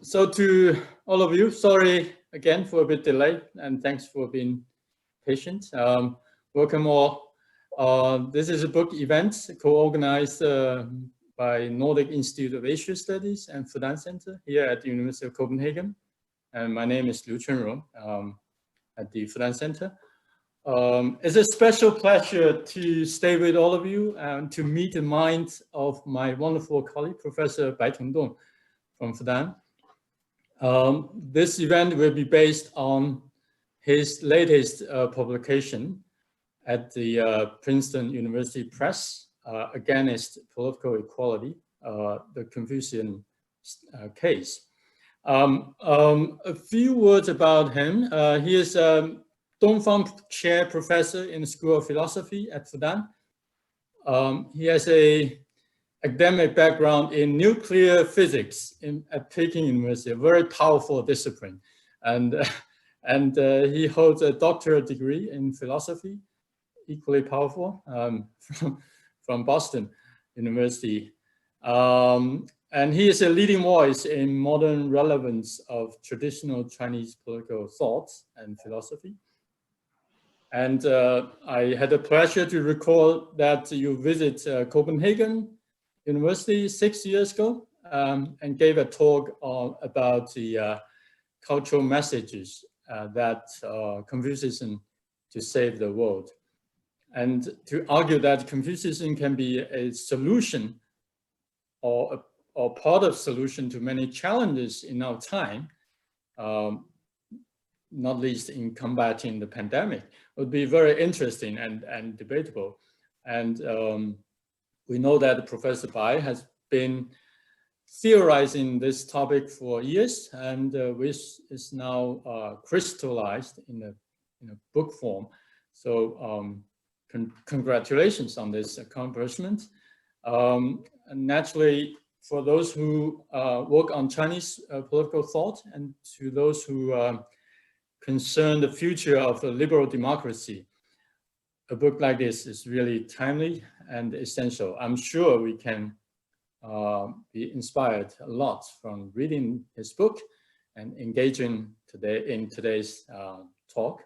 So to all of you, sorry again for a bit delay, and thanks for being patient. Welcome all. This is a book event co-organized by Nordic Institute of Asia Studies and Fudan Center here at the University of Copenhagen. And my name is Liu Chunrong at the Fudan Center. It's a special pleasure to stay with all of you and to meet the mind of my wonderful colleague, Professor Bai Tongdong from Fudan. This event will be based on his latest publication at the Princeton University Press against political equality, the Confucian case. A few words about him. He is a Dongfang Chair Professor in the School of Philosophy at Fudan. He has a academic background in nuclear physics at Peking University, a very powerful discipline. And he holds a doctorate degree in philosophy, equally powerful, from Boston University. And he is a leading voice in modern relevance of traditional Chinese political thought and philosophy. And I had the pleasure to recall that you visit Copenhagen University 6 years ago and gave a talk about the cultural messages that Confucianism to save the world. And to argue that Confucianism can be a solution or part of solution to many challenges in our time, not least in combating the pandemic, would be very interesting and debatable. And we know that Professor Bai has been theorizing this topic for years, and which is now crystallized in a book form. So congratulations on this accomplishment. And naturally, for those who work on Chinese political thought and to those who concern the future of a liberal democracy, a book like this is really timely and essential. I'm sure we can be inspired a lot from reading his book and engaging in today's talk.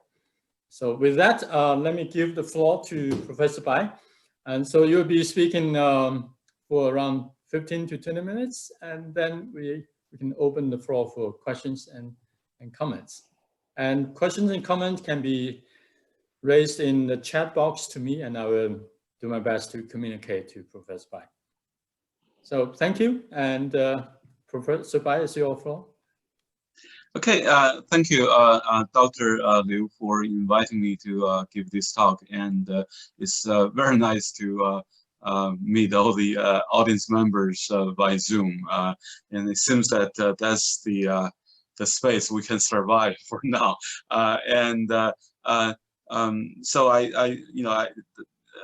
So with that, let me give the floor to Professor Bai. And so you'll be speaking for around 15 to 20 minutes, and then we can open the floor for questions and comments. And questions and comments can be raised in the chat box to me, and I will do my best to communicate to Professor Bai. So thank you, and Professor Bai, is your floor. Okay, thank you, Dr. Liu, for inviting me to give this talk, and it's very nice to meet all the audience members by Zoom, and it seems that that's the space we can survive for now, so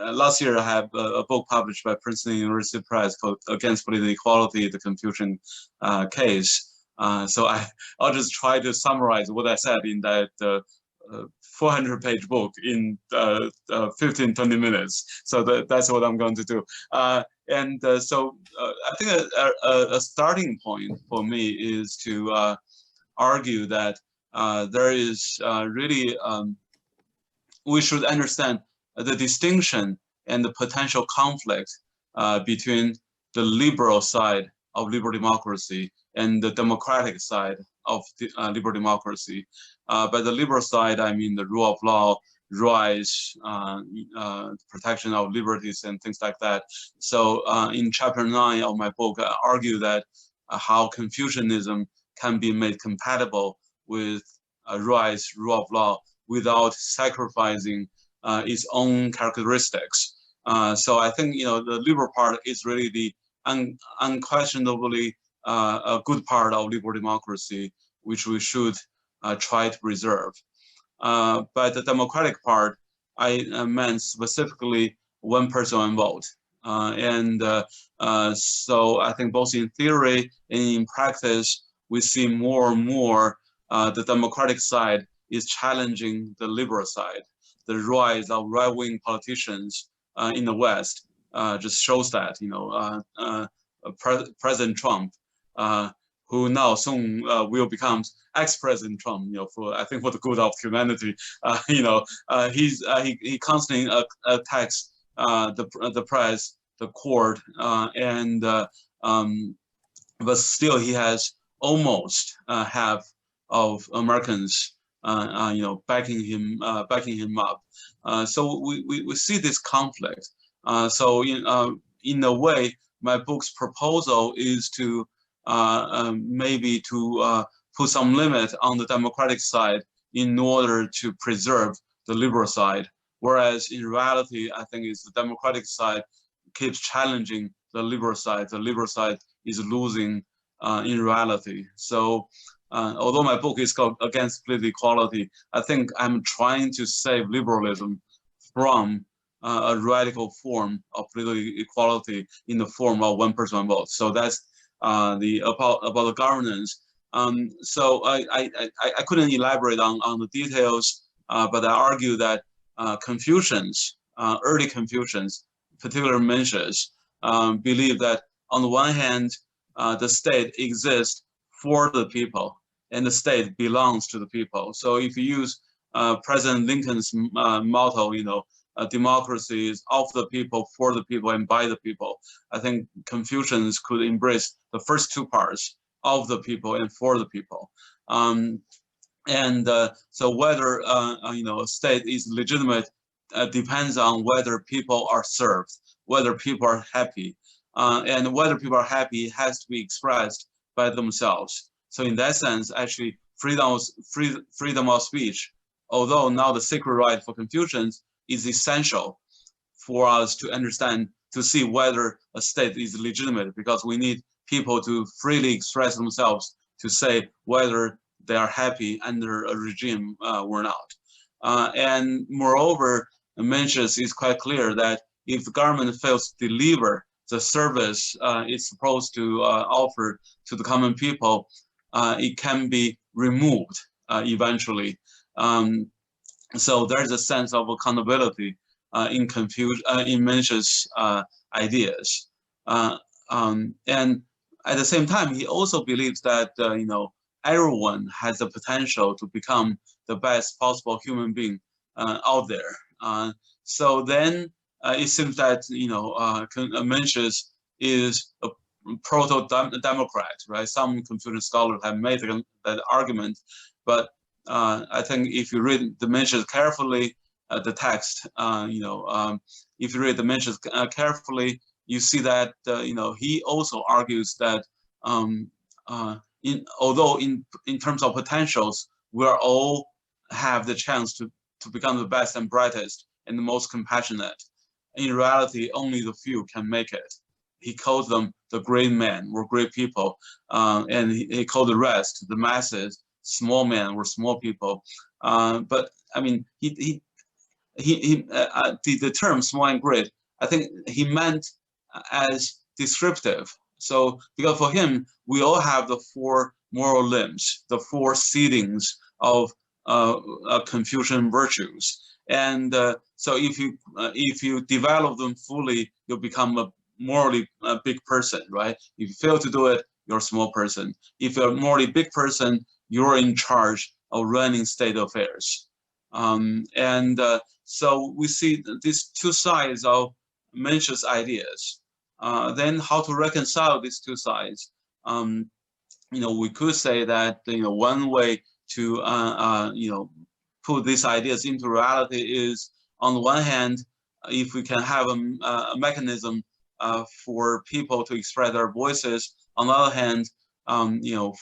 last year I have a book published by Princeton University Press called Against Political Equality, the Confucian Case. So I'll just try to summarize what I said in that 400-page book in 15-20 minutes. So that's what I'm going to do. So I think a starting point for me is to argue that there is really, we should understand the distinction and the potential conflict between the liberal side of liberal democracy and the democratic side of the, liberal democracy. By the liberal side, I mean the rule of law, rights, protection of liberties and things like that. So in chapter 9 of my book, I argue that how Confucianism can be made compatible with rights, rule of law, without sacrificing its own characteristics. So I think, the liberal part is really the unquestionably a good part of liberal democracy, which we should try to preserve. But the democratic part, I meant specifically one person, one vote. So I think both in theory and in practice, we see more and more the democratic side is challenging the liberal side. The rise of right-wing politicians in the West just shows that, President Trump, who now soon will become ex-President Trump, for I think for the good of humanity, he constantly attacks the press, the court, but still he has almost half of Americans, backing him up. So we see this conflict. So in a way, my book's proposal is to maybe to put some limit on the Democratic side in order to preserve the liberal side. Whereas in reality, I think it's the Democratic side keeps challenging the liberal side. The liberal side is losing in reality. So although my book is called Against Political Equality, I think I'm trying to save liberalism from a radical form of political equality in the form of one person, one vote. So that's about the governance. So I couldn't elaborate on the details, but I argue that Confucians, early Confucians, particularly Mencius, believe that on the one hand, the state exists for the people, and the state belongs to the people. So if you use President Lincoln's motto, democracy is of the people, for the people, and by the people, I think Confucians could embrace the first two parts, of the people and for the people. So whether a state is legitimate depends on whether people are served, whether people are happy, and whether people are happy has to be expressed by themselves. So in that sense, actually, freedom of speech, although now the sacred right for Confucians, is essential for us to understand, to see whether a state is legitimate, because we need people to freely express themselves to say whether they are happy under a regime or not. And moreover, Mencius is quite clear that if the government fails to deliver the service it's supposed to offer to the common people, it can be removed eventually. So there's a sense of accountability in Mencius' ideas. And at the same time, he also believes that everyone has the potential to become the best possible human being out there. So then it seems that Mencius is a proto-democrat, right? Some Confucian scholars have made that argument, but I think if you read the Mencius carefully, the text, if you read the Mencius carefully, you see that he also argues that although in terms of potentials, we all have the chance to become the best and brightest and the most compassionate. In reality, only the few can make it. He calls them the great men or great people, and he called the rest, the masses, small men or small people. But I mean, the term small and great, I think he meant as descriptive. So because for him, we all have the four moral limbs, the four seedings of Confucian virtues. And so if you develop them fully, you'll become a morally big person, right? If you fail to do it, you're a small person. If you're a morally big person, you're in charge of running state affairs. So we see these two sides of Mencius' ideas. Then how to reconcile these two sides? We could say that one way to put these ideas into reality is, on the one hand, if we can have a mechanism for people to express their voices. On the other hand,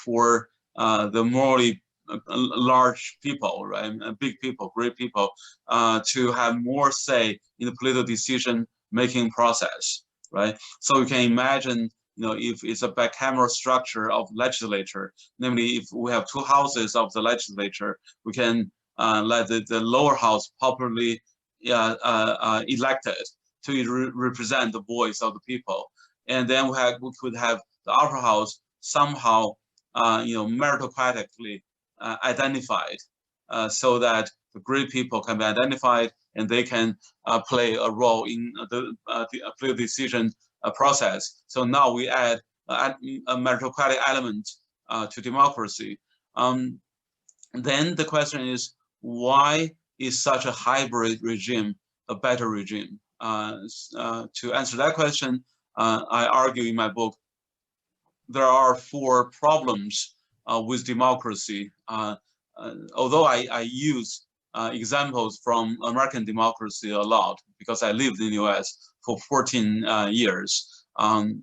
for the morally large people, right, big people, great people, to have more say in the political decision-making process, right? So you can imagine, if it's a bicameral structure of legislature, namely, if we have two houses of the legislature, we can let the lower house popularly elected to represent the voice of the people, and then we could have the upper house somehow, meritocratically identified, so that the great people can be identified and they can play a role in the political decision process. So now we add a meritocratic element to democracy. Then the question is, why is such a hybrid regime a better regime? To answer that question, I argue in my book, there are 4 problems with democracy. Although I use examples from American democracy a lot because I lived in the US for 14 years. I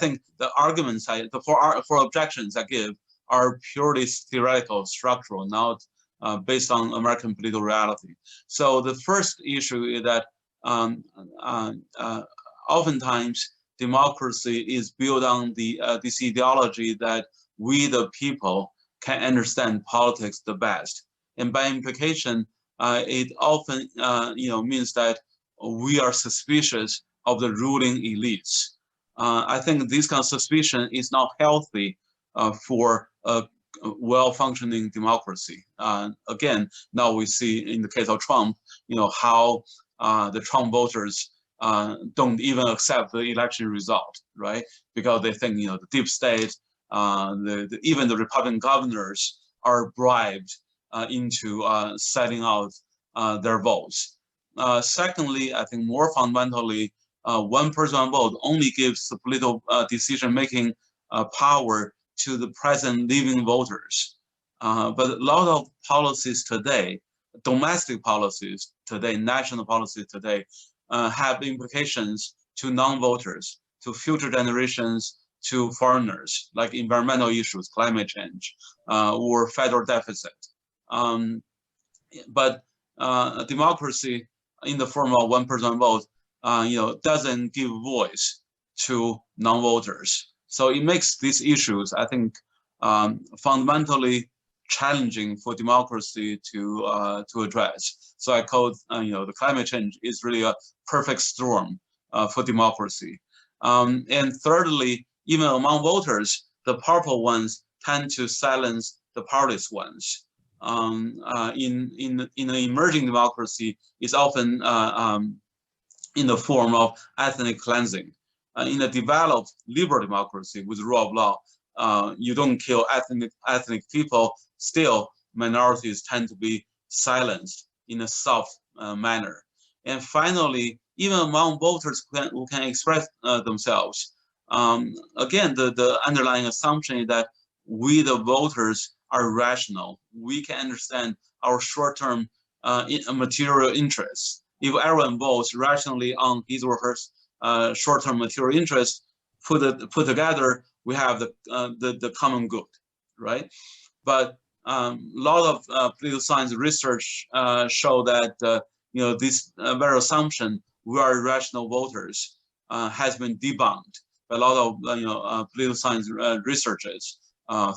think the arguments, the four objections I give are purely theoretical, structural, not based on American political reality. So the first issue is that oftentimes democracy is built on this ideology that we, the people, can understand politics the best, and by implication, it often means that we are suspicious of the ruling elites. I think this kind of suspicion is not healthy for a well-functioning democracy. Again, now we see in the case of Trump, how the Trump voters don't even accept the election result, right? Because they think, the deep state, even the Republican governors are bribed into selling out their votes. Secondly, I think more fundamentally, one person one vote only gives the political decision-making power to the present living voters. But a lot of policies today, domestic policies today, national policies today, have implications to non-voters, to future generations, to foreigners, like environmental issues, climate change, or federal deficit. But democracy in the form of one person vote, doesn't give voice to non-voters. So it makes these issues, I think, fundamentally challenging for democracy to address. So I call, the climate change is really a perfect storm for democracy. And thirdly, even among voters, the powerful ones tend to silence the powerless ones. In an emerging democracy, it's often in the form of ethnic cleansing. In a developed liberal democracy with rule of law, you don't kill ethnic people. Still, minorities tend to be silenced in a soft manner. And finally, even among voters who can express themselves, again, the underlying assumption is that we, the voters, are rational. We can understand our short-term material interests. If everyone votes rationally on his or her short-term material interests, put together, we have the common good, right? But a lot of political science research show that this very assumption, we are rational voters, has been debunked by a lot of political science researchers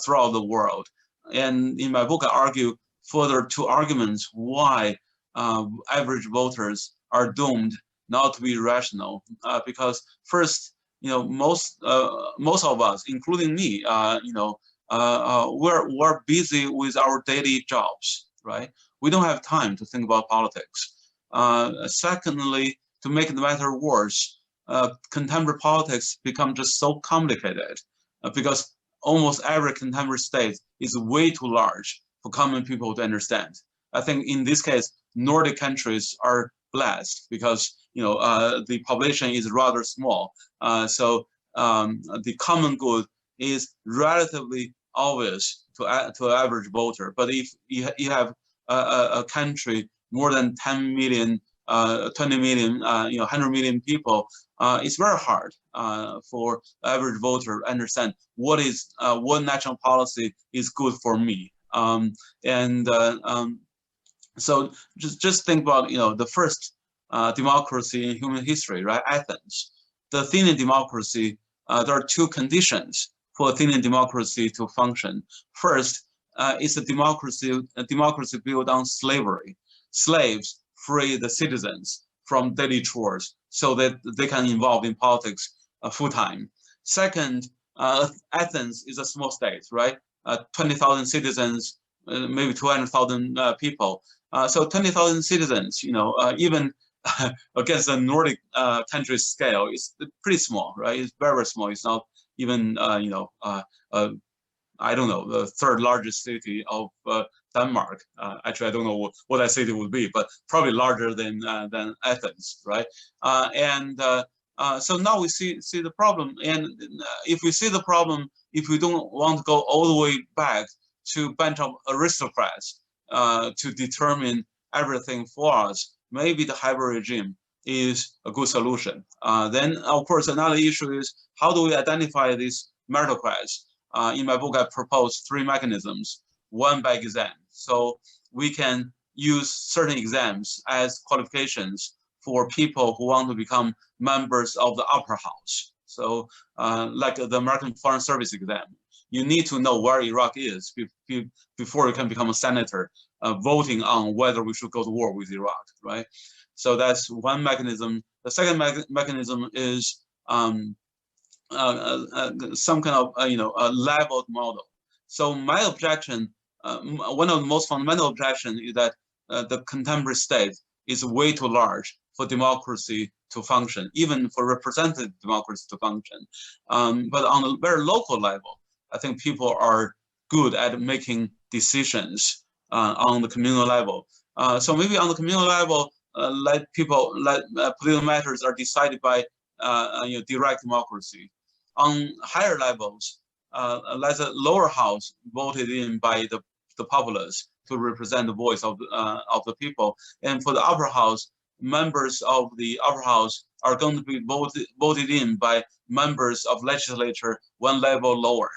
throughout the world. And in my book, I argue further 2 arguments why average voters are doomed not to be rational. Because first, most of us, including me, we're busy with our daily jobs, right? We don't have time to think about politics. Secondly, to make the matter worse, contemporary politics become just so complicated because almost every contemporary state is way too large for common people to understand. I think in this case, Nordic countries are blessed because the population is rather small. So the common good is relatively obvious to an average voter. But if you have a country more than 10 million, 20 million, 100 million people, it's very hard for average voter to understand what national policy is good for me. So just think about the first democracy in human history, right? Athens. The Athenian democracy. There are 2 conditions for Athenian democracy to function. First, it's a democracy built on slavery. Slaves free the citizens from daily chores so that they can involve in politics full time. Second, Athens is a small state, right? 20,000 citizens, maybe 200,000 people. So 20,000 citizens, even against the Nordic country scale, it's pretty small, right? It's very, very small. It's not even I don't know, the third largest city of Denmark. Actually, I don't know what that city would be, but probably larger than Athens, right? So now we see the problem, and if we see the problem, if we don't want to go all the way back to a bunch of aristocrats to determine everything for us, maybe the hybrid regime is a good solution. Then, of course, another issue is how do we identify these meritocrats? In my book, I propose 3 mechanisms, one by exam. So we can use certain exams as qualifications for people who want to become members of the upper house. So like the American Foreign Service exam, you need to know where Iraq is before you can become a senator voting on whether we should go to war with Iraq, right? So that's one mechanism. The second mechanism is some kind of a leveled model. So my objection, one of the most fundamental objections is that the contemporary state is way too large for democracy to function, even for representative democracy to function. But on a very local level, I think people are good at making decisions on the communal level. So maybe on the communal level, let political matters are decided by direct democracy. On higher levels, let the lower house voted in by the populace to represent the voice of the people, and for the upper house, members of the upper house are going to be voted in by members of legislature one level lower,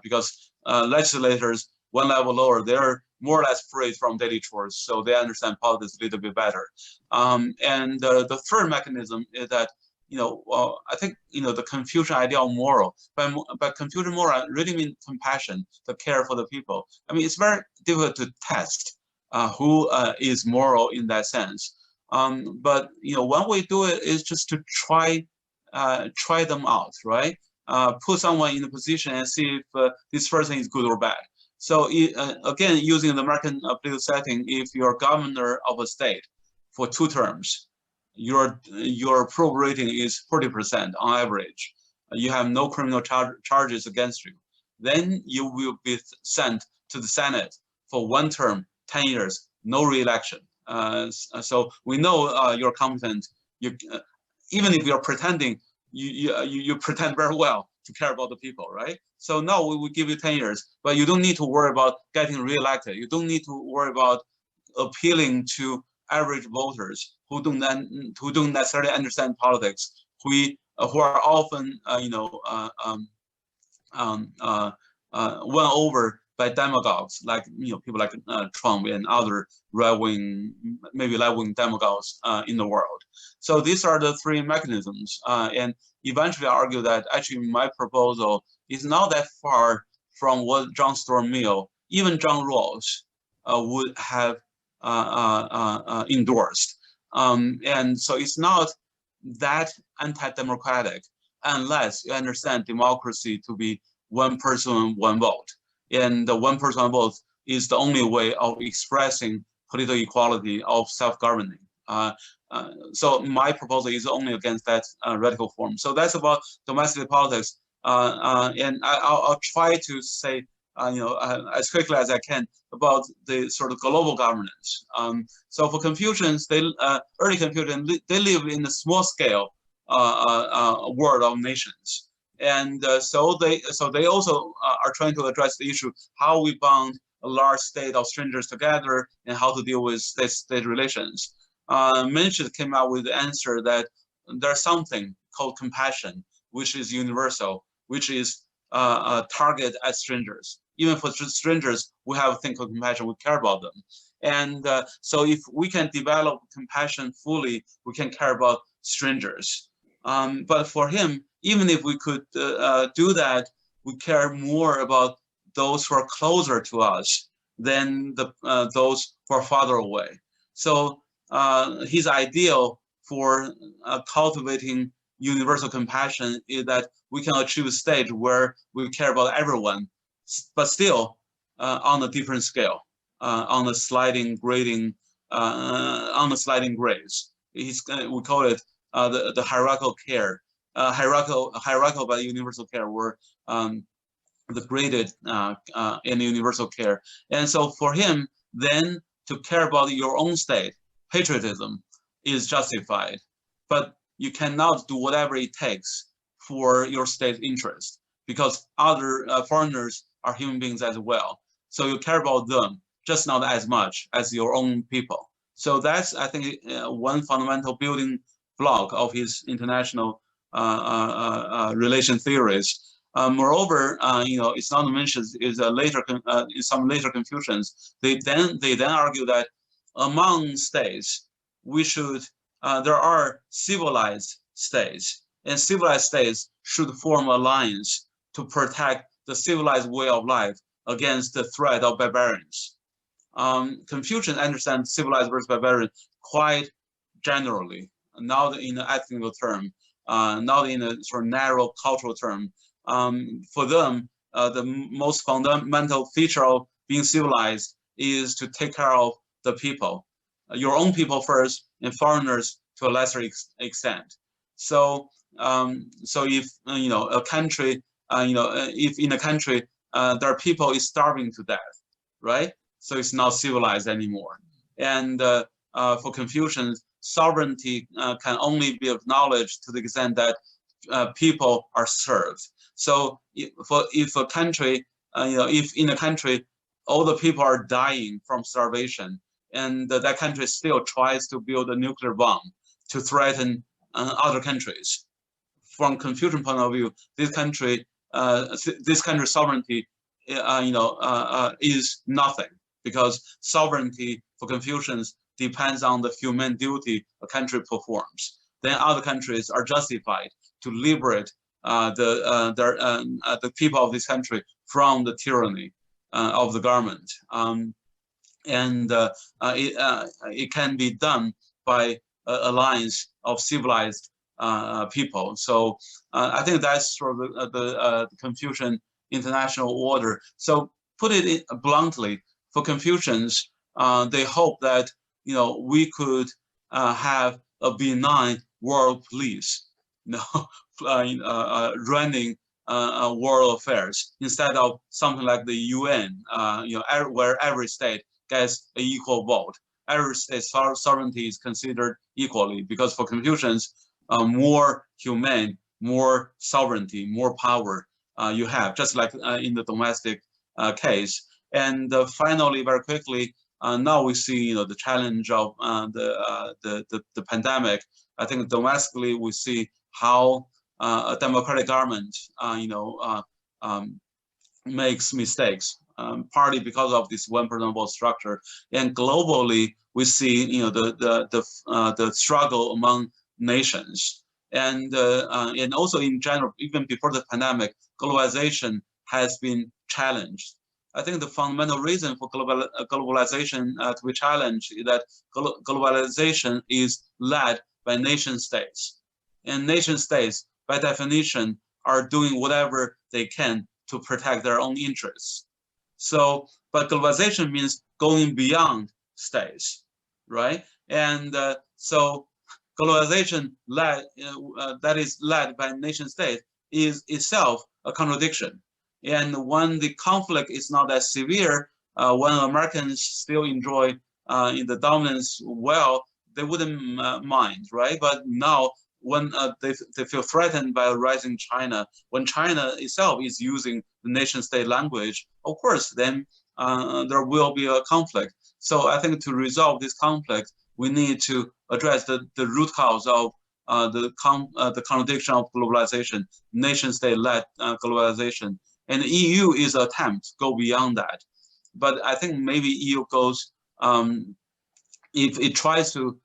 because legislators one level lower, they're more or less free from daily chores, so they understand politics a little bit better. And the third mechanism is that I think the Confucian idea of moral, but Confucian moral really means compassion, the care for the people. I mean, it's very difficult to test who is moral in that sense. But one way to do it is just to try them out, right? Put someone in a position and see if this person is good or bad. So again, using the American political setting, if you're governor of a state for 2 terms, your approval rating is 40% on average. You have no criminal charges against you. Then you will be sent to the Senate for 1 term, 10 years, no re-election. So we know you're competent. Even if you're pretending, you pretend very well to care about the people, right? So now we will give you 10 years, but you don't need to worry about getting re-elected. You don't need to worry about appealing to average voters who don't necessarily understand politics, who are often won over by demagogues like people like Trump and other maybe right-wing demagogues in the world. So these are the 3 mechanisms, and eventually I argue that actually my proposal is not that far from what John Stuart Mill, even John Rawls would have endorsed. And so it's not that anti-democratic unless you understand democracy to be 1 person, 1 vote. And the 1 person, 1 vote is the only way of expressing political equality of self-governing. So my proposal is only against that radical form. So that's about domestic politics. And I'll try to say as quickly as I can about the sort of global governance. So for Confucians, early Confucians, they live in a small scale world of nations. And so they also are trying to address the issue how we bound a large state of strangers together and how to deal with state relations. Mencius came out with the answer that there's something called compassion, which is universal, which is targeted at strangers. Even for strangers, we have a thing called compassion, we care about them. And so if we can develop compassion fully, we can care about strangers. But for him, even if we could do that, we care more about those who are closer to us than those who are farther away. So his ideal for cultivating universal compassion is that we can achieve a stage where we care about everyone, but still on a different scale, on a sliding grades. We call it the hierarchical care. hierarchical but universal care were the graded in universal care. And so for him, then to care about your own state, patriotism is justified, but you cannot do whatever it takes for your state interest, because other foreigners are human beings as well. So you care about them, just not as much as your own people. So that's, I think, one fundamental building block of his international relation theories. Moreover, it's not mentioned is some later Confucians. They then argue that among states, there are civilized states, and civilized states should form alliance to protect the civilized way of life against the threat of barbarians. Confucian understands civilized versus barbarian quite generally, not in an ethnical term, not in a sort of narrow cultural term. For them, the most fundamental feature of being civilized is to take care of the people, your own people first, and foreigners to a lesser extent. So, if a country, if in a country there are people is starving to death, right? So it's not civilized anymore. And for Confucians, sovereignty can only be acknowledged to the extent that people are served. So if a country, if in a country all the people are dying from starvation, and that country still tries to build a nuclear bomb to threaten other countries, from Confucian point of view, this country's sovereignty, is nothing, because sovereignty for Confucians depends on the human duty a country performs. Then other countries are justified to liberate the people of this country from the tyranny of the government, it can be done by alliance of civilized people. So I think that's sort of the Confucian international order. So put it bluntly, for Confucians, they hope that we could have a benign world police, running world affairs, instead of something like the UN, where every state gets an equal vote. Every state's sovereignty is considered equally, because for Confucians, more humane, more sovereignty, more power you have, just like in the domestic case. And finally, very quickly, now we see the challenge of the pandemic. I think domestically we see how a democratic government makes mistakes, partly because of this one-person vote structure, and globally we see the struggle among nations, and also in general, even before the pandemic, globalization has been challenged. I think the fundamental reason for globalization to be challenged is that globalization is led by nation states, and nation states, by definition, are doing whatever they can to protect their own interests. So, but globalization means going beyond states, right? And so globalization that is led by nation states is itself a contradiction. And when the conflict is not as severe, when Americans still enjoy the dominance well, they wouldn't mind, right? But now, when they feel threatened by a rising China, when China itself is using the nation-state language, of course, then there will be a conflict. So I think to resolve this conflict, we need to address the root cause of the contradiction of globalization, nation-state-led globalization. And the EU is an attempt to go beyond that. But I think maybe EU goes, if it tries to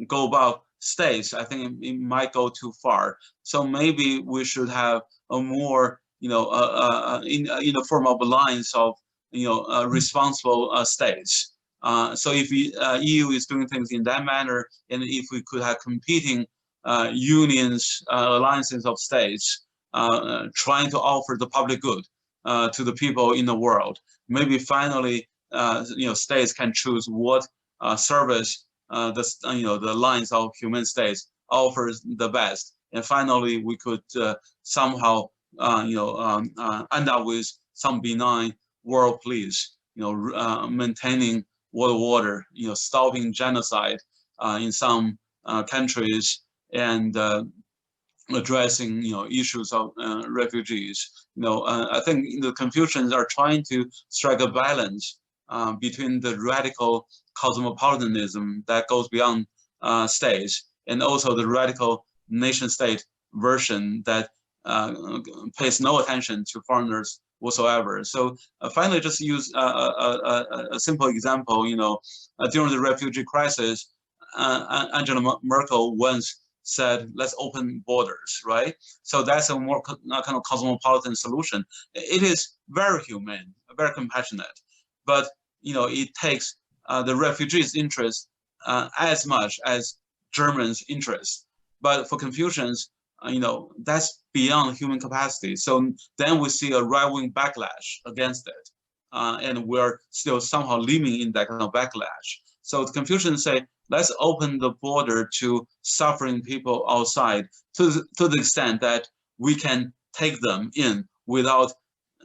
go about states, I think it might go too far. So maybe we should have a more, in the form of alliance of, responsible states. So if EU is doing things in that manner, and if we could have competing unions, alliances of states, trying to offer the public good to the people in the world, maybe finally, states can choose what service the alliance of human states offers the best, and finally we could somehow end up with some benign world peace, maintaining world order, stopping genocide in some countries, and addressing issues of refugees. I think the Confucians are trying to strike a balance between the radical cosmopolitanism that goes beyond states, and also the radical nation-state version that pays no attention to foreigners whatsoever. So finally, just use a simple example. During the refugee crisis, Angela Merkel once said, "Let's open borders," right? So that's a more kind of cosmopolitan solution. It is very humane, very compassionate, but it takes the refugees' interest as much as Germans' interest. But for Confucians, that's beyond human capacity. So then we see a right-wing backlash against it, and we're still somehow living in that kind of backlash. So the Confucians say, let's open the border to suffering people outside to the extent that we can take them in without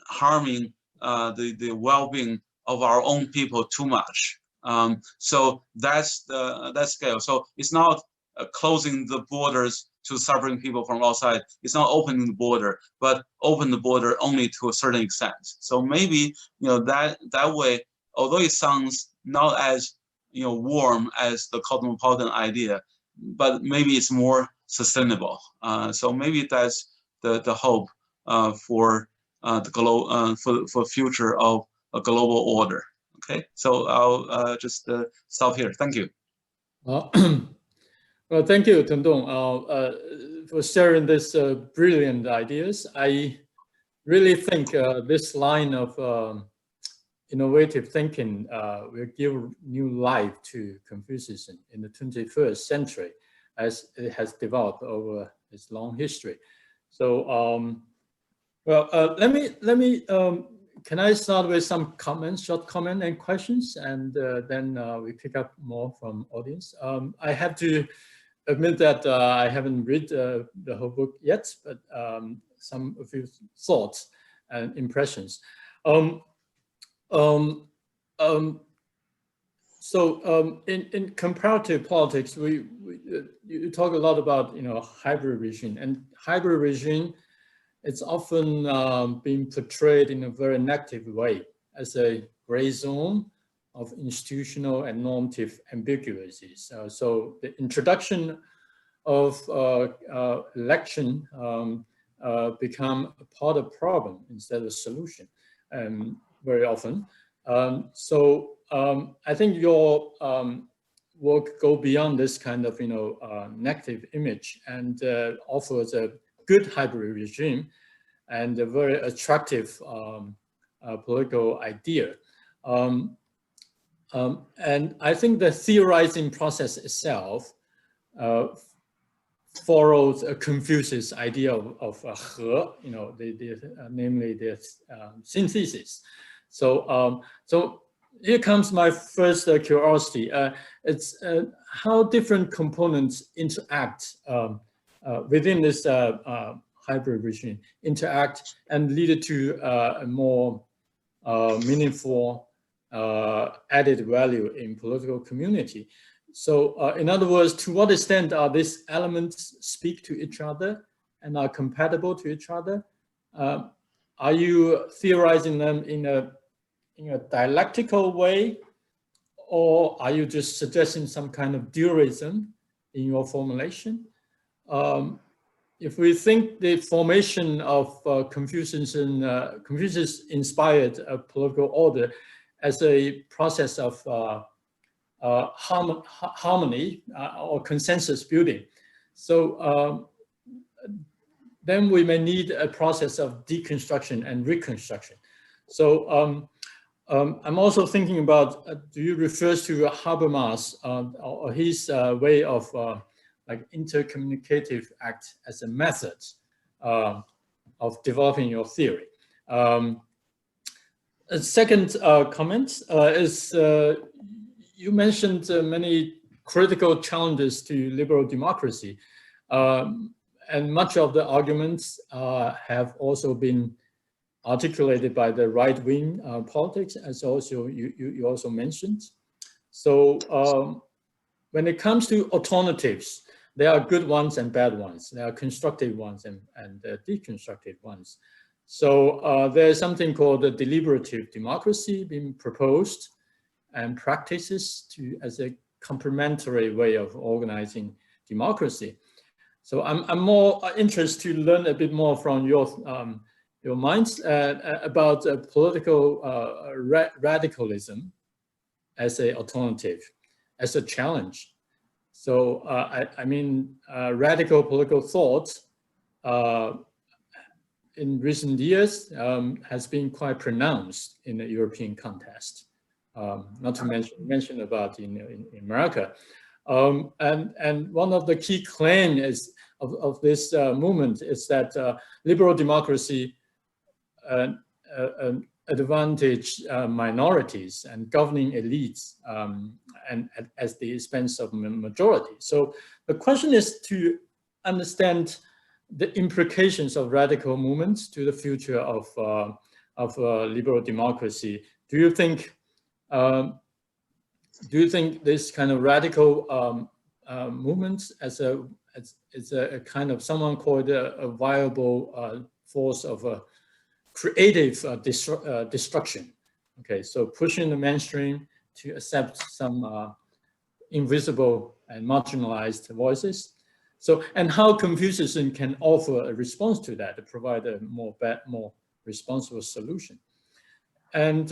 harming the well-being of our own people too much. So that's that scale. So it's not closing the borders to suffering people from outside. It's not opening the border, but open the border only to a certain extent. So maybe that way, although it sounds not as warm as the cosmopolitan idea, but maybe it's more sustainable. So maybe that's the hope for the for future of a global order. Okay, so I'll just stop here. Thank you. Well, thank you, Tongdong, for sharing these brilliant ideas. I really think this line of innovative thinking will give new life to Confucianism in the 21st century, as it has developed over its long history. So, let me. Can I start with some comments, short comment and questions, and then we pick up more from audience. I have to admit that I haven't read the whole book yet, but a few thoughts and impressions. So in comparative politics, you talk a lot about hybrid regime, and hybrid regime, it's often being portrayed in a very negative way as a gray zone of institutional and normative ambiguities. So the introduction of election become a part of the problem instead of solution, very often. I think your work go beyond this kind of negative image and offers a good hybrid regime and a very attractive political idea. And I think the theorizing process itself follows a Confucius idea of he, namely the synthesis. So here comes my first curiosity. It's how different components interact within this hybrid regime, interact and lead to a more meaningful added value in political community. So in other words, to what extent are these elements speak to each other and are compatible to each other? Are you theorizing them in a dialectical way, or are you just suggesting some kind of dualism in your formulation? If we think the formation of Confucius-inspired political order as a process of harmony or consensus building, so then we may need a process of deconstruction and reconstruction. So I'm also thinking about, do you refer to Habermas or his way of like intercommunicative act as a method of developing your theory? A second comment is you mentioned many critical challenges to liberal democracy. and much of the arguments have also been articulated by the right-wing politics, as also you also mentioned. So when it comes to alternatives, there are good ones and bad ones. There are constructive ones and deconstructive ones. So there's something called the deliberative democracy being proposed and practices as a complementary way of organizing democracy. So I'm more interested to learn a bit more from your minds about political radicalism as an alternative, as a challenge. So I mean, radical political thought in recent years has been quite pronounced in the European context, not to mention about in America. And one of the key claims of this movement is that liberal democracy advantage minorities and governing elites and at the expense of majority. So the question is to understand the implications of radical movements to the future of liberal democracy. Do you think this kind of radical movements as a kind of, someone called a viable force of a creative destruction? Okay, so pushing the mainstream to accept some invisible and marginalized voices. So, and how Confucianism can offer a response to that, to provide a more responsible solution. And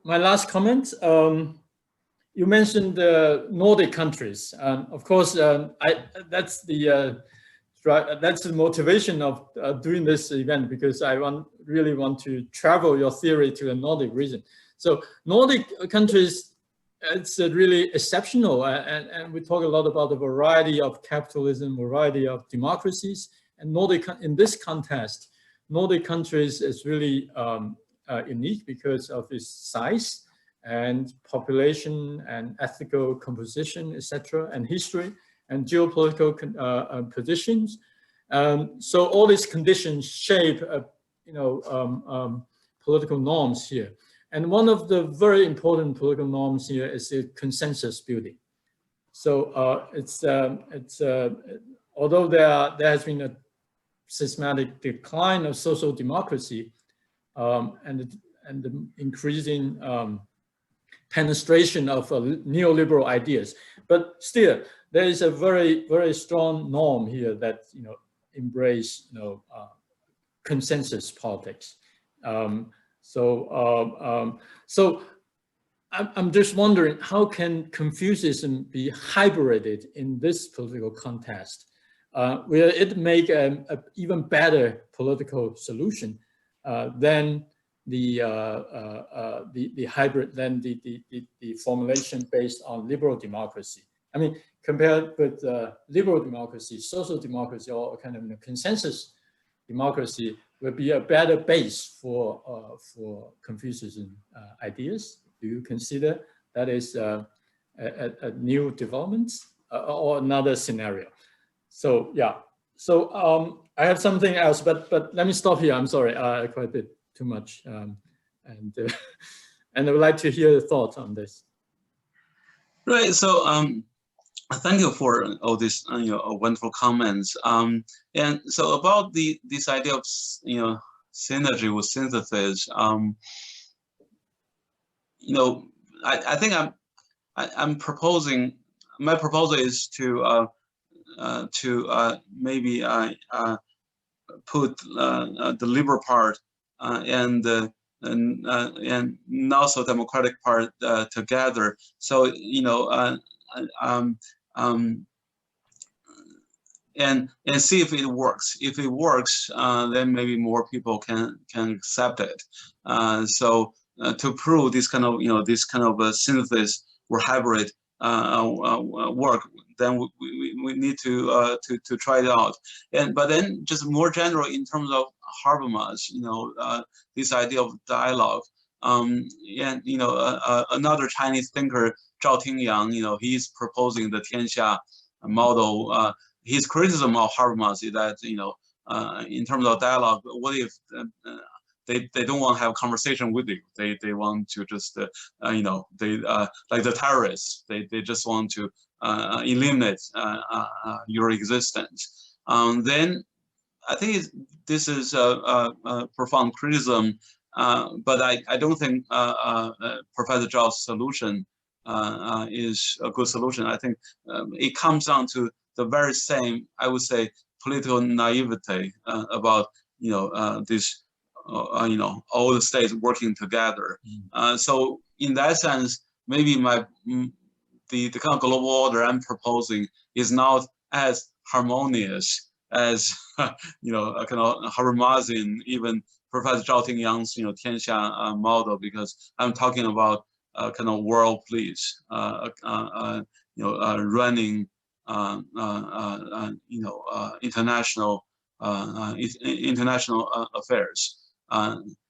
my last comment, you mentioned the Nordic countries. Of course, that's the motivation of doing this event, because I really want to travel your theory to the Nordic region. So Nordic countries, it's really exceptional, and we talk a lot about the variety of capitalism, variety of democracies, and Nordic, in this context, Nordic countries is really unique because of its size and population and ethical composition, etc., and history and geopolitical positions. So all these conditions shape, political norms here. And one of the very important political norms here is the consensus building. So although there has been a systematic decline of social democracy and the increasing penetration of neoliberal ideas, but still there is a very, very strong norm here that embrace consensus politics. So I'm just wondering, how can Confucianism be hybrided in this political context? Will it make an even better political solution than the hybrid, than the formulation based on liberal democracy? I mean, compared with liberal democracy, social democracy, or kind of consensus democracy will be a better base for Confucianism ideas. Do you consider that is a new development or another scenario? So yeah, so I have something else, but let me stop here. I'm sorry, quite a bit too much, and I would like to hear your thoughts on this. Right. So thank you for all these wonderful comments. And so about this idea of synergy with synthesis, I think I'm proposing, my proposal is to maybe put the liberal part and not so democratic part together. So and see if it works. If it works, then maybe more people can accept it. So to prove this kind of synthesis or hybrid work, then we need to try it out. But then just more general in terms of harbomas, this idea of dialogue. And another Chinese thinker, Zhao Tingyang, he's proposing the Tianxia model. his criticism of Habermas is that, in terms of dialogue, what if they don't want to have a conversation with you? They want to just, like the terrorists, they just want to eliminate your existence. Then I think this is a profound criticism, but I don't think Professor Zhao's solution is a good solution. I think it comes down to the very same, I would say, political naivety about this, all the states working together. So in that sense, maybe the kind of global order I'm proposing is not as harmonious as kind of Habermasian, even Professor Zhao Tingyang's Tianxia model, because I'm talking about kind of world police, running international affairs.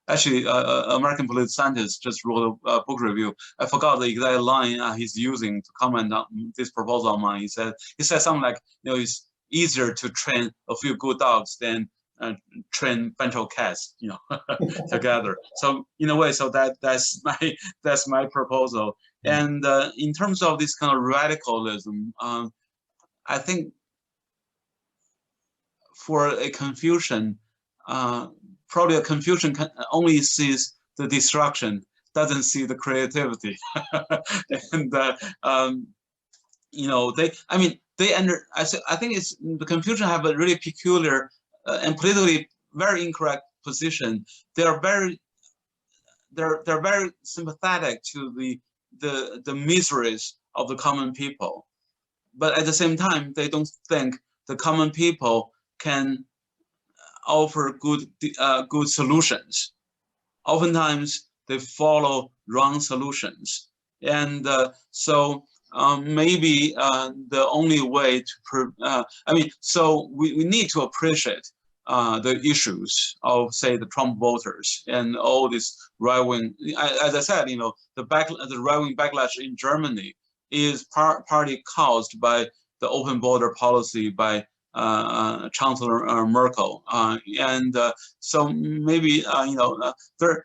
Actually, American political scientist just wrote a book review. I forgot the exact line he's using to comment on this proposal of mine. He said something like, it's easier to train a few good dogs than train a bunch of cats, together. So in a way, so that's my proposal. And in terms of this kind of radicalism, I think for a Confucian, probably a Confucian only sees the destruction, doesn't see the creativity. And I think it's the Confucian have a really peculiar and politically very incorrect position. They're very sympathetic to the miseries of the common people, but at the same time, they don't think the common people can offer good solutions. Oftentimes, they follow wrong solutions, and so maybe the only way to so we need to appreciate the issues of, say, the Trump voters and all this right-wing. As I said, the right-wing backlash in Germany is partly caused by the open border policy by Chancellor Merkel, and so maybe there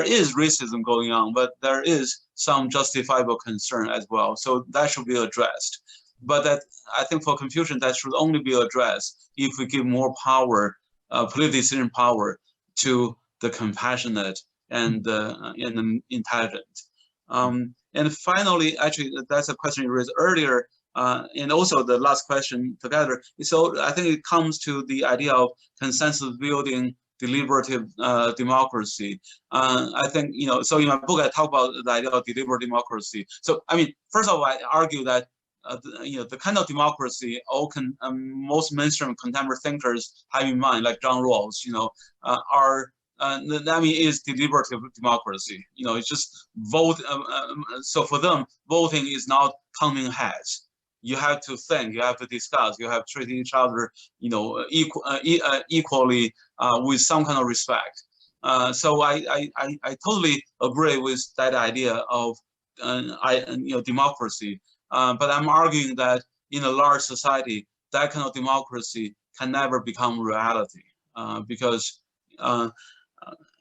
is racism going on, but there is some justifiable concern as well. So that should be addressed. But that, I think, for Confucian, that should only be addressed if we give more power, political decision power, to the compassionate and the intelligent. And finally, actually, that's a question you raised earlier, and also the last question together. So I think it comes to the idea of consensus building, deliberative democracy. I think, so in my book, I talk about the idea of deliberative democracy. So, first of all, I argue that the kind of democracy most mainstream contemporary thinkers have in mind, like John Rawls, is deliberative democracy. It's just vote. So for them, voting is not counting heads. You have to think, you have to discuss, you have to treat each other, equally with some kind of respect. So I totally agree with that idea of democracy. But I'm arguing that in a large society, that kind of democracy can never become reality, because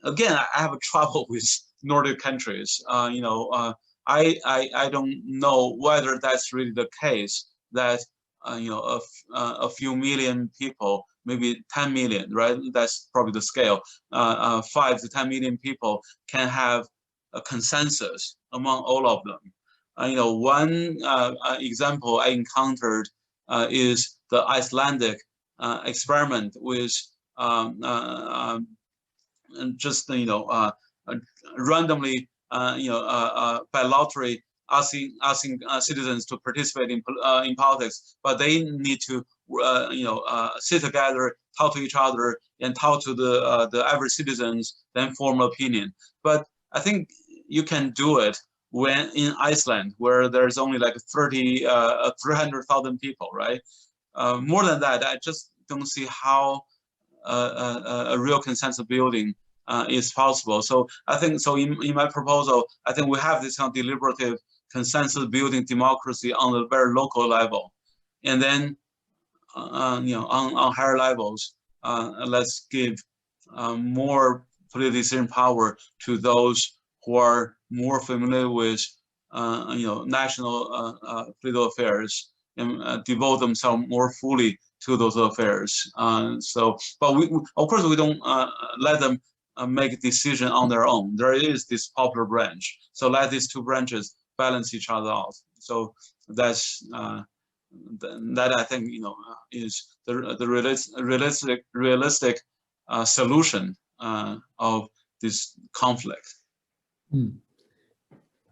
again, I have a trouble with Nordic countries. I don't know whether that's really the case, that a few million people, maybe 10 million, right? That's probably the scale. 5 to 10 million people can have a consensus among all of them. One example I encountered is the Icelandic experiment with just randomly by lottery asking citizens to participate in politics, but they need to sit together, talk to each other, and talk to the average citizens, then form an opinion. But I think you can do it when in Iceland, where there's only like 300,000 people, right? More than that, I just don't see how a real consensus building is possible. So I think, so in my proposal, I think we have this kind of deliberative consensus building democracy on a very local level. And then on higher levels, let's give more political decision power to those who are more familiar with national political affairs, and devote themselves more fully to those affairs. But of course we don't let them make a decision on their own. There is this popular branch, so let these two branches balance each other out. So that's that I think is the realistic solution of this conflict.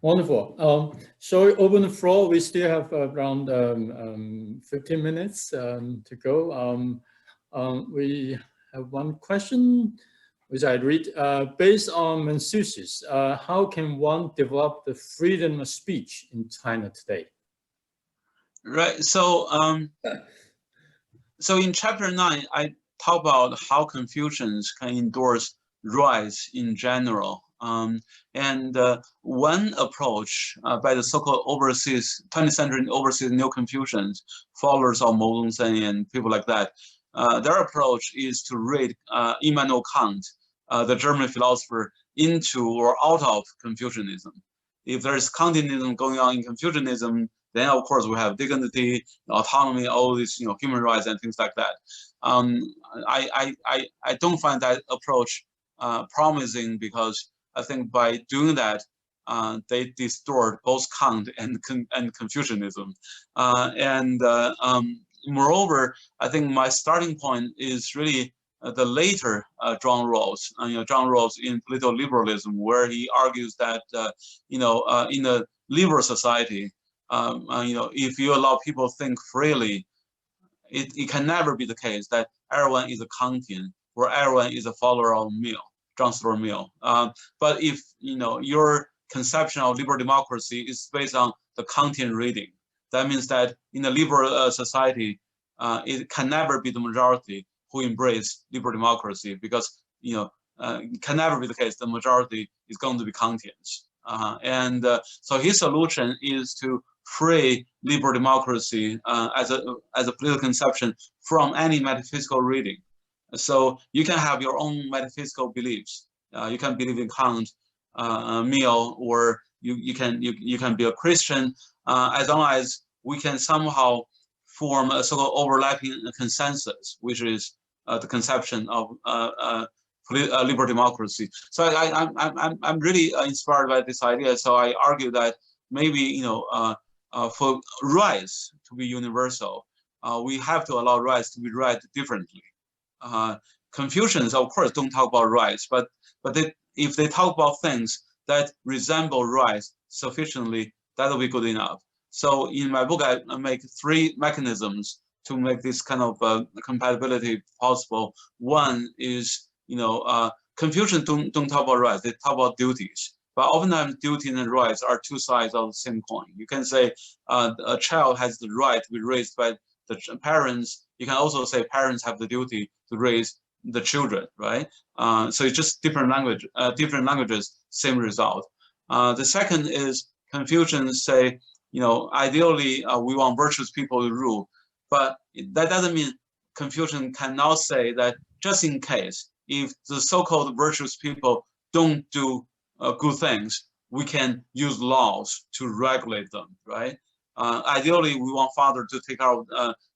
Wonderful. Shall we open the floor? We still have around 15 minutes to go. We have one question, which I read. Based on Confucius, how can one develop the freedom of speech in China today? Right. So, so in chapter 9, I talk about how Confucians can endorse rights in general. And one approach by the so-called 20th century overseas neo-Confucians, followers of Mao Zedong and people like that, their approach is to read Immanuel Kant, the German philosopher, into or out of Confucianism. If there's Kantianism going on in Confucianism, then of course we have dignity, autonomy, all these human rights and things like that. I don't find that approach promising, because I think by doing that they distort both Kant and Confucianism. Moreover, I think my starting point is really the later John Rawls, John Rawls in Political Liberalism, where he argues that in a liberal society, if you allow people to think freely, it can never be the case that everyone is a Kantian or everyone is a follower of Mill, John Stuart Mill. But if your conception of liberal democracy is based on the Kantian reading, that means that in a liberal society, it can never be the majority who embrace liberal democracy, because it can never be the case the majority is going to be Kantians. So his solution is to free liberal democracy as a political conception from any metaphysical reading. So you can have your own metaphysical beliefs. You can believe in Kant, Mill, or you can be a Christian, as long as we can somehow form a sort of overlapping consensus, which is the conception of liberal democracy. So I'm really inspired by this idea. So I argue that maybe for rights to be universal, we have to allow rights to be read differently. Confucians, of course, don't talk about rights, but if they talk about things that resemble rights sufficiently, that'll be good enough. So in my book, I make 3 mechanisms to make this kind of compatibility possible. One is, Confucians don't talk about rights, they talk about duties. But oftentimes, duty and rights are 2 sides of the same coin. You can say a child has the right to be raised by the parents. You can also say parents have the duty to raise the children, right? So it's just different languages, same result. The second is Confucians say, ideally we want virtuous people to rule, but that doesn't mean Confucian cannot say that just in case, if the so-called virtuous people don't do good things, we can use laws to regulate them, right? Ideally, we want father to take care of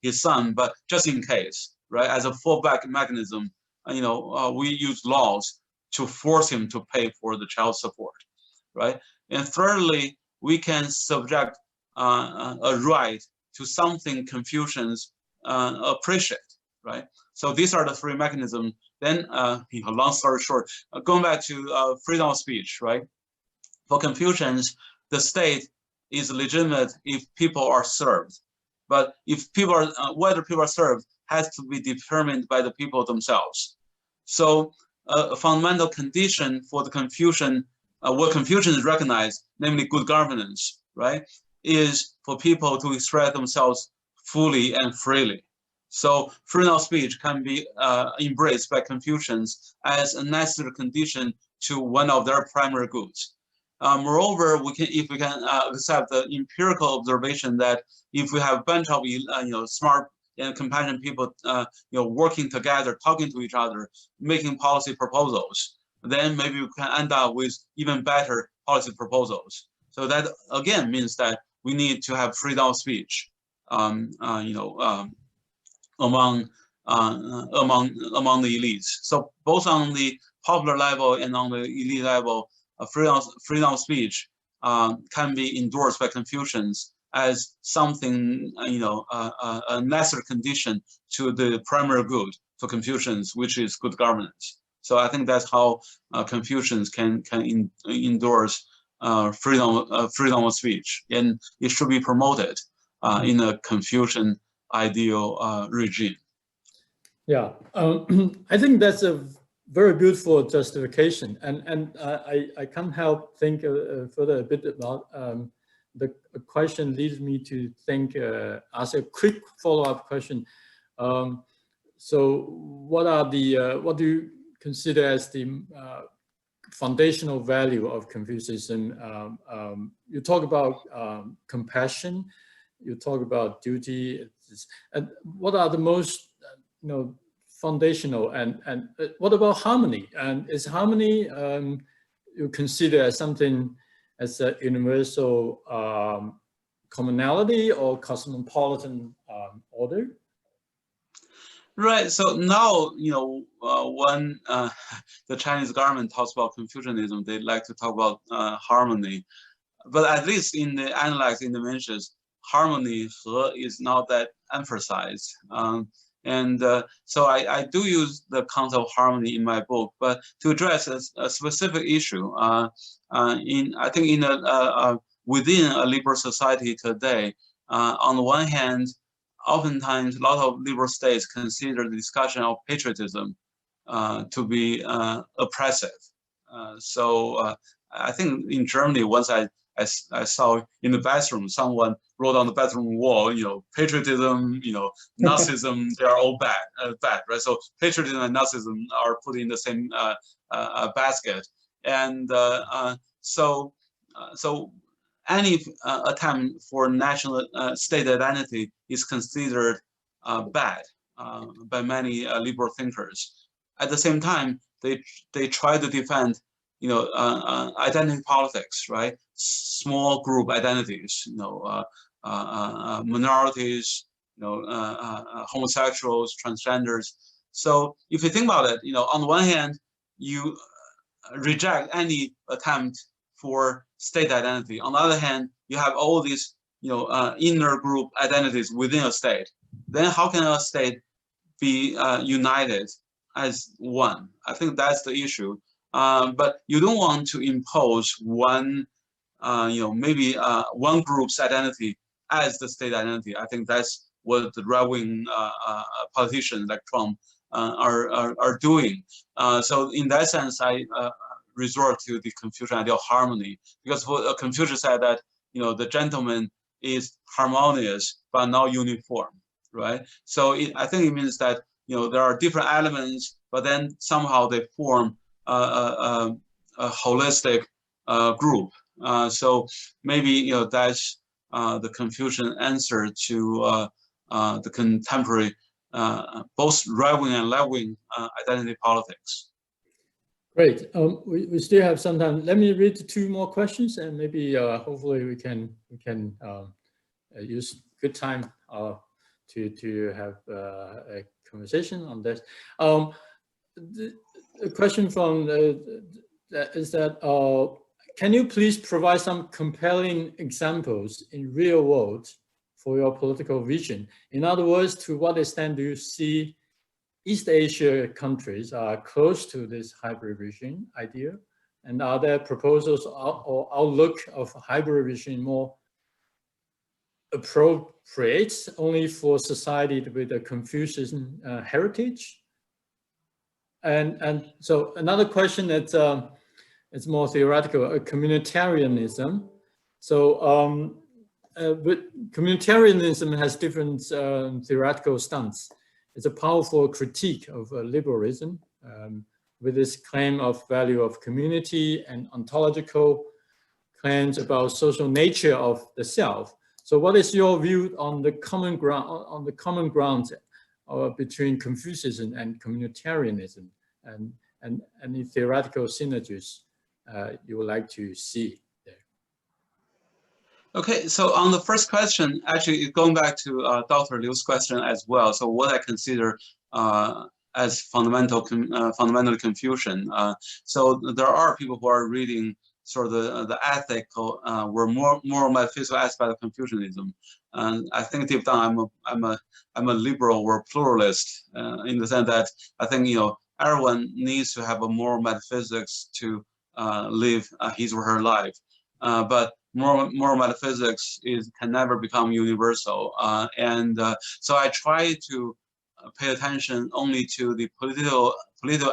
his son, but just in case, right, as a fallback mechanism, we use laws to force him to pay for the child support, right? And thirdly, we can subject a right to something Confucians appreciate, right? So these are the 3 mechanisms. Then, long story short, going back to freedom of speech, right? For Confucians, the state is legitimate if people are served, but if people are whether people are served has to be determined by the people themselves. So a fundamental condition for the Confucian, what Confucians recognize, namely good governance, right, is for people to express themselves fully and freely. So freedom of speech can be embraced by Confucians as a necessary condition to one of their primary goods. Moreover, if we can accept the empirical observation that if we have a bunch of smart and compassionate people, working together, talking to each other, making policy proposals, then maybe we can end up with even better policy proposals. So that again means that we need to have freedom of speech, among the elites. So both on the popular level and on the elite level, freedom of speech can be endorsed by Confucians as something, a necessary condition to the primary good for Confucians, which is good governance. So I think that's how Confucians can endorse freedom of speech, and it should be promoted in a Confucian ideal regime. Yeah, I think that's a very beautiful justification, and I can't help think further a bit about the question leads me to think, ask a quick follow-up question. So what are the, what do you consider as the foundational value of Confucianism? You talk about compassion, you talk about duty, and what are the most, foundational, and what about harmony? And is harmony you consider as something as a universal commonality or cosmopolitan order? Right. So now, when the Chinese government talks about Confucianism, they like to talk about harmony. But at least in the analyzed in dimensions, harmony is not that emphasized. So I do use the concept of harmony in my book, but to address a specific issue, I think within a liberal society today, on the one hand, oftentimes a lot of liberal states consider the discussion of patriotism to be oppressive. So I think in Germany, once I saw in the bathroom, someone wrote on the bathroom wall, patriotism, Nazism, they are all bad, right? So patriotism and Nazism are put in the same basket. And so any attempt for national state identity is considered bad by many liberal thinkers. At the same time, they try to defend, identity politics, right? Small group identities, minorities, homosexuals, transgenders. So if you think about it, on the one hand, you reject any attempt for state identity. On the other hand, you have all these, inner group identities within a state. Then how can a state be united as one? I think that's the issue. But you don't want to impose one, maybe one group's identity as the state identity. I think that's what the right-wing politicians like Trump are doing. So in that sense, I resort to the Confucian idea of harmony, because Confucius said that the gentleman is harmonious but not uniform, right? So I think it means that there are different elements, but then somehow they form a holistic group. So maybe that's the Confucian answer to the contemporary both right-wing and left-wing identity politics. Great. We still have some time. Let me read 2 more questions, and maybe hopefully we can use good time to have a conversation on this. The question from is that can you please provide some compelling examples in real world for your political vision? In other words, to what extent do you see East Asia countries are close to this hybrid regime idea? And are there proposals or outlook of hybrid regime more appropriate only for society with a Confucian heritage? And so another question that it's more theoretical, communitarianism. So but communitarianism has different theoretical stance. It's a powerful critique of liberalism with this claim of value of community and ontological claims about social nature of the self. So what is your view on the common ground between Confucianism and communitarianism, and any theoretical synergies you would like to see there? Okay, so on the first question, actually going back to Dr. Liu's question as well. So what I consider as fundamentally Confucian. So there are people who are reading sort of the ethical, or more metaphysical aspect of Confucianism. And I think deep down, I'm a liberal or pluralist in the sense that I think everyone needs to have a moral metaphysics to live his or her life. But moral metaphysics can never become universal, so I try to pay attention only to the political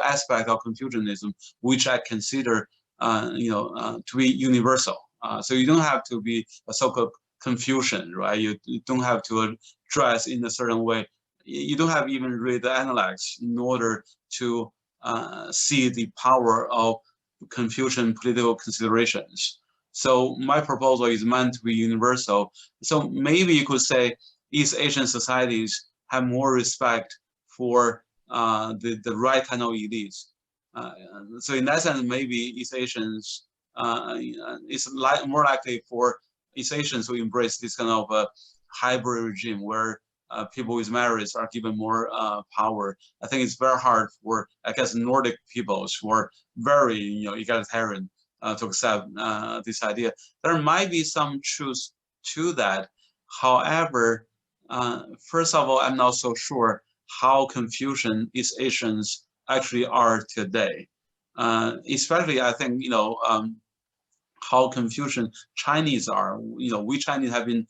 aspect of Confucianism, which I consider to be universal. So you don't have to be a so-called Confucian, right? You don't have to dress in a certain way. You don't have even read the Analects in order to see the power of Confucian political considerations. So my proposal is meant to be universal. So maybe you could say East Asian societies have more respect for the right kind of elites. So in that sense, maybe East Asians, it's more likely for East Asians to embrace this kind of hybrid regime where people with marriage are given more power. I think it's very hard for, I guess, Nordic peoples who are very egalitarian to accept this idea. There might be some truth to that. However, first of all, I'm not so sure how Confucian East Asians actually are today. Especially, I think, how Confucian Chinese are. We Chinese have been,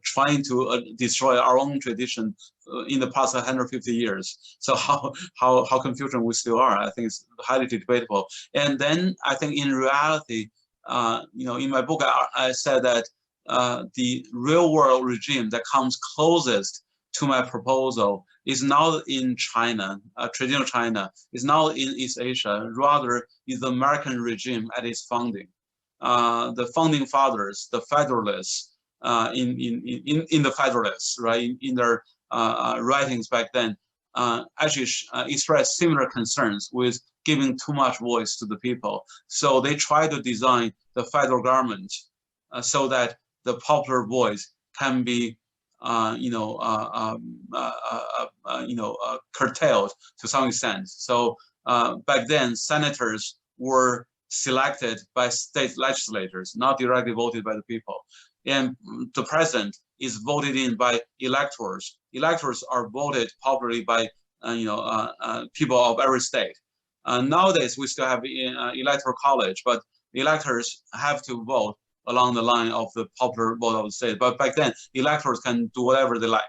trying to destroy our own tradition in the past 150 years. So how Confucian we still are, I think it's highly debatable. And then I think in reality, in my book, I said that the real world regime that comes closest to my proposal is not in China, traditional China, is not in East Asia, rather is the American regime at its founding. The founding fathers, the Federalists, in the Federalists, right, in their writings back then, actually expressed similar concerns with giving too much voice to the people. So they try to design the federal government so that the popular voice can be curtailed to some extent. So back then, senators were selected by state legislators, not directly voted by the people. And the president is voted in by electors. Electors are voted popularly by people of every state. Nowadays, we still have electoral college, but electors have to vote along the line of the popular vote of the state. But back then, electors can do whatever they like.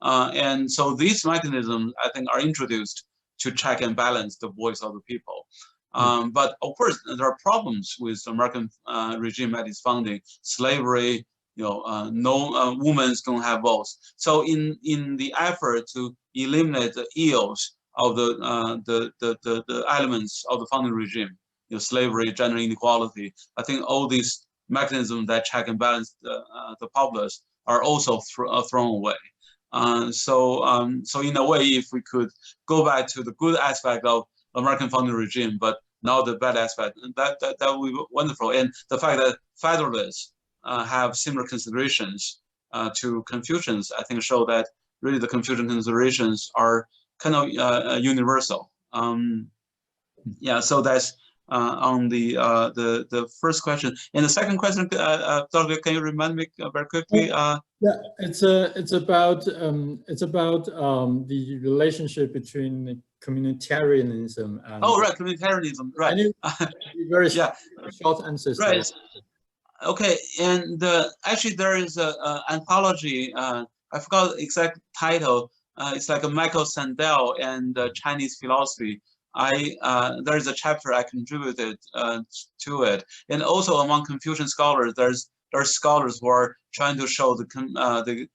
And so these mechanisms, I think, are introduced to check and balance the voice of the people. But of course, there are problems with the American regime at its founding. Slavery, no women don't have votes. So in the effort to eliminate the ills of the elements of the founding regime, slavery, gender inequality, I think all these mechanisms that check and balance the populace are also thrown away. So in a way, if we could go back to the good aspect of American founding regime, but now the bad aspect, that would be wonderful. And the fact that Federalists have similar considerations to Confucians, I think, show that really the Confucian considerations are kind of universal. So that's on the first question. And the second question, Dr. Can you remind me very quickly? It's about the relationship between communitarianism and communitarianism, right? Very short answers. Right. Okay, and actually there is an anthology. I forgot the exact title. It's like a Michael Sandel and Chinese philosophy. There is a chapter I contributed to it, and also among Confucian scholars, there are scholars who are trying to show the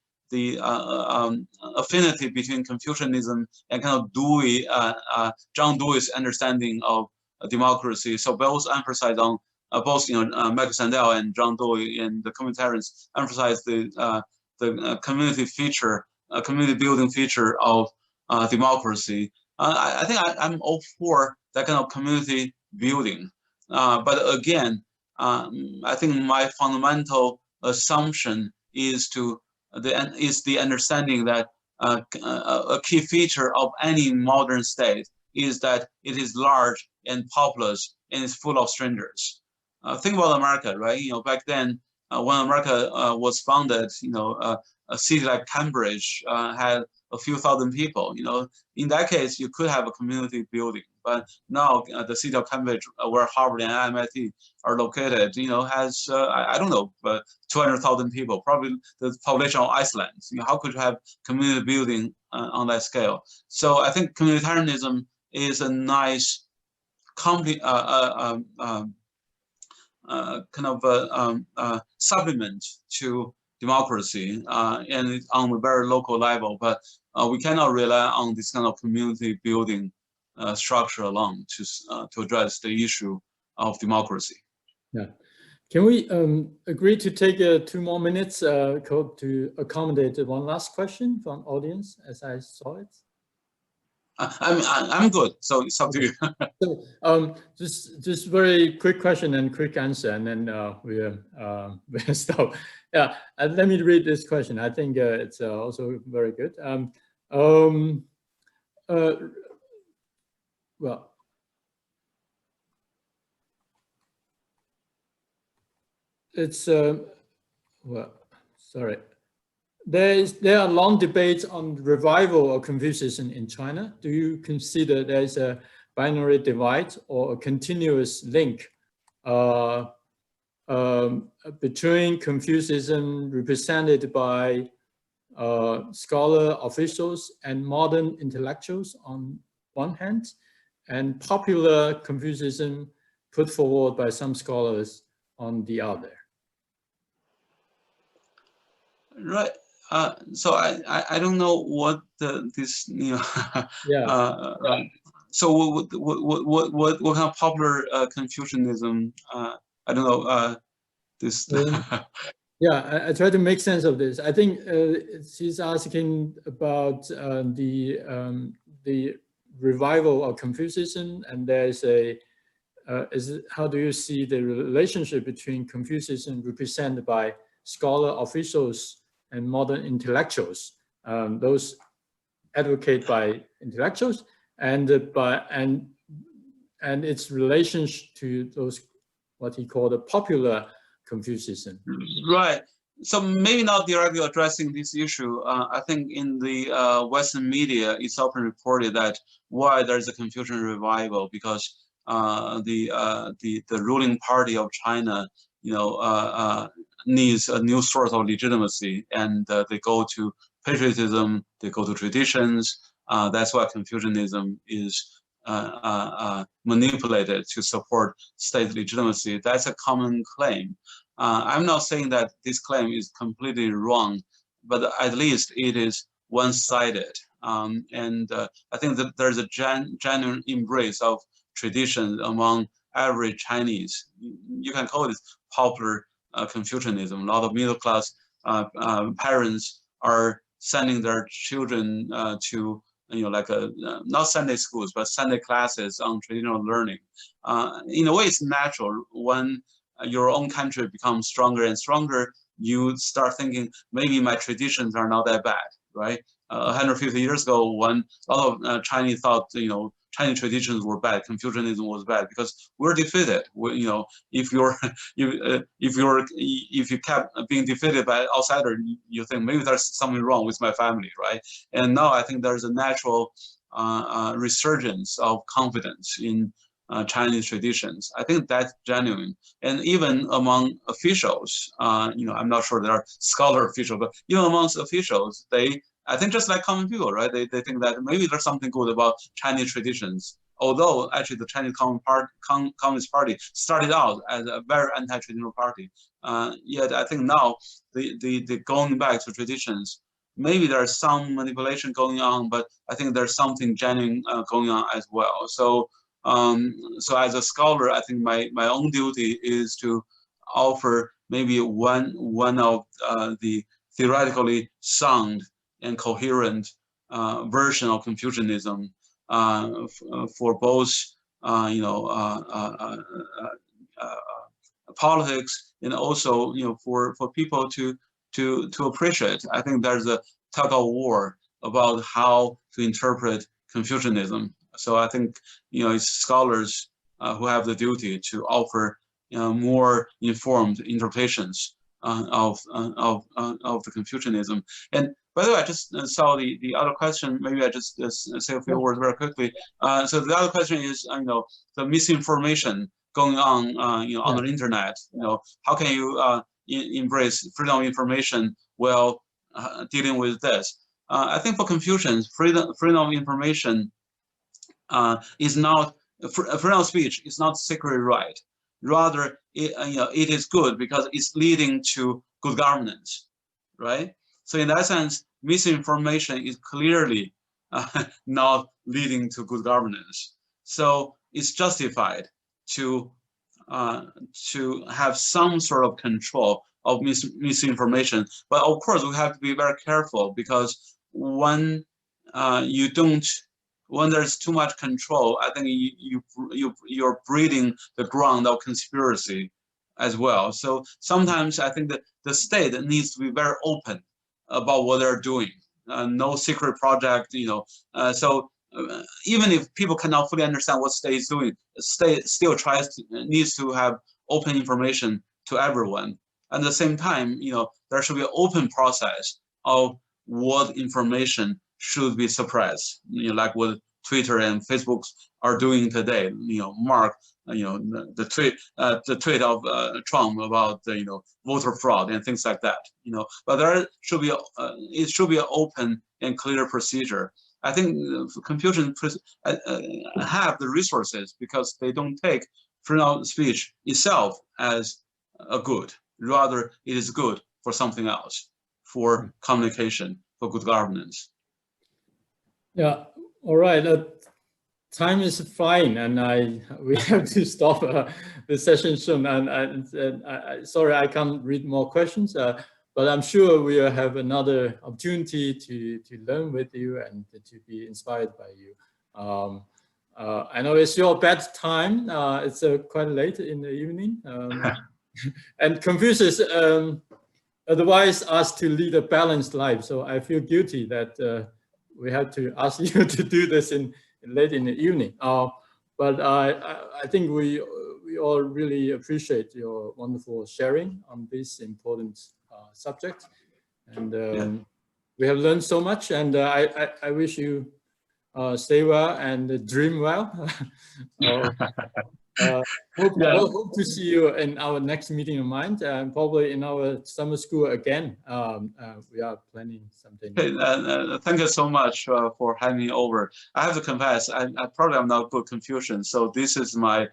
affinity between Confucianism and kind of Dewey, John Dewey's understanding of democracy. So both emphasize on both Michael Sandel and John Dewey and the communitarians emphasize the community feature, community building feature of democracy. I think I'm all for that kind of community building. But again, I think my fundamental assumption is the understanding that a key feature of any modern state is that it is large and populous and is full of strangers. Think about America, right? Back then when America was founded, a city like Cambridge had a few thousand people. In that case, you could have a community building. But now the city of Cambridge, where Harvard and MIT are located, has I don't know, 200,000 people, probably the population of Iceland. How could you have community building on that scale? So I think communitarianism is a nice supplement to democracy, and it's on a very local level. But we cannot rely on this kind of community building structure alone to address the issue of democracy. Yeah. Can we agree to take 2 more minutes to accommodate one last question from audience as I saw it? I'm good. So it's up to you. So just very quick question and quick answer, and then we'll stop. Yeah, and let me read this question. I think it's also very good. Well, it's well, sorry. There are long debates on revival of Confucianism in China. Do you consider there is a binary divide or a continuous link between Confucianism represented by scholar officials and modern intellectuals on one hand, and popular Confucianism put forward by some scholars on the other? Right. So I don't know what this Yeah. So what kind of popular Confucianism? I don't know this. Yeah, I try to make sense of this. I think she's asking about the revival of Confucianism, and there's how do you see the relationship between Confucianism represented by scholar officials and modern intellectuals, those advocate by intellectuals, and its relationship to those what he called the popular Confucianism. Right. So maybe not directly addressing this issue. I think in the Western media, it's often reported that why there's a Confucian revival because the ruling party of China, needs a new source of legitimacy, and they go to patriotism, they go to traditions. That's why Confucianism is manipulated to support state legitimacy. That's a common claim. I'm not saying that this claim is completely wrong, but at least it is one-sided. And I think that there's a genuine embrace of tradition among average Chinese. You can call it popular Confucianism. A lot of middle-class parents are sending their children to not Sunday schools, but Sunday classes on traditional learning. In a way, it's natural. When your own country becomes stronger and stronger, you start thinking, maybe my traditions are not that bad, right? 150 years ago, when a lot of Chinese thought, Chinese traditions were bad, Confucianism was bad, because we're defeated. If you kept being defeated by outsider, you think maybe there's something wrong with my family, right? And now I think there's a natural resurgence of confidence in Chinese traditions. I think that's genuine. And even among officials, I'm not sure there are scholar officials, but even amongst officials, I think just like common people, right? They think that maybe there's something good about Chinese traditions. Although actually the Chinese Communist Party started out as a very anti-traditional party. Yet I think now the going back to traditions, maybe there's some manipulation going on, but I think there's something genuine going on as well. So So as a scholar, I think my own duty is to offer maybe one of the theoretically sound and coherent version of Confucianism for both politics and also for people to appreciate. I think there's a tug of war about how to interpret Confucianism. So I think it's scholars who have the duty to offer more informed interpretations of the Confucianism. And by the way, I just saw the other question. Maybe I just say a few words very quickly. So the other question is, the misinformation going on, on the internet. How can you embrace freedom of information while dealing with this? I think for Confucians, freedom of information is not freedom of speech is not sacred right. Rather, it is good because it's leading to good governance, right? So in that sense, misinformation is clearly not leading to good governance. So it's justified to have some sort of control of misinformation. But of course, we have to be very careful because when there's too much control, I think you're breeding the ground of conspiracy as well. So sometimes I think that the state needs to be very open about what they're doing. No secret project, So even if people cannot fully understand what state is doing, the state still needs to have open information to everyone. At the same time, there should be an open process of what information should be suppressed, like what Twitter and Facebook are doing today. Mark, the tweet of Trump about voter fraud and things like that. But there should be it should be an open and clear procedure. I think Confucians have the resources because they don't take freedom of speech itself as a good. Rather, it is good for something else, for communication, for good governance. Yeah. All right. Time is flying, and we have to stop the session soon. And sorry, I can't read more questions. But I'm sure we'll have another opportunity to learn with you and to be inspired by you. I know it's your bedtime. It's quite late in the evening. And Confucius advised us to lead a balanced life. So I feel guilty that we have to ask you to do this late in the evening. But I think we all really appreciate your wonderful sharing on this important subject. And we have learned so much, and I wish you stay well and dream well. Hope to see you in our next meeting of mind, and probably in our summer school again. We are planning something. Thank you so much for having me over. I have to confess, I probably am not good Confucian, so this is my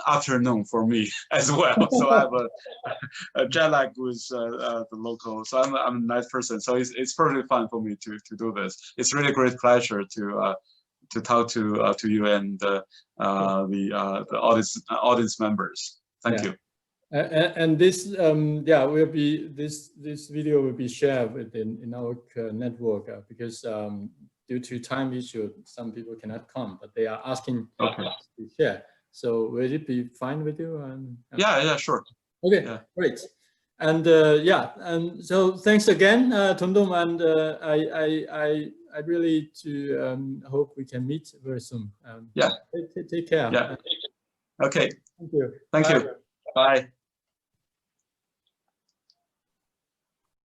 afternoon for me as well. So I have a jet lag with the local. So I'm a nice person. So it's perfectly fun for me to do this. It's really a great pleasure to talk to you and the audience members. Thank you. And this will be this video will be shared in our network because due to time issue, some people cannot come, but they are asking to share. So will it be fine with you? Yeah, sure. Okay, great. And and so thanks again, Tongdong, and I really hope we can meet very soon. Take care. Yeah. Okay. Thank you. Thank you. Bye.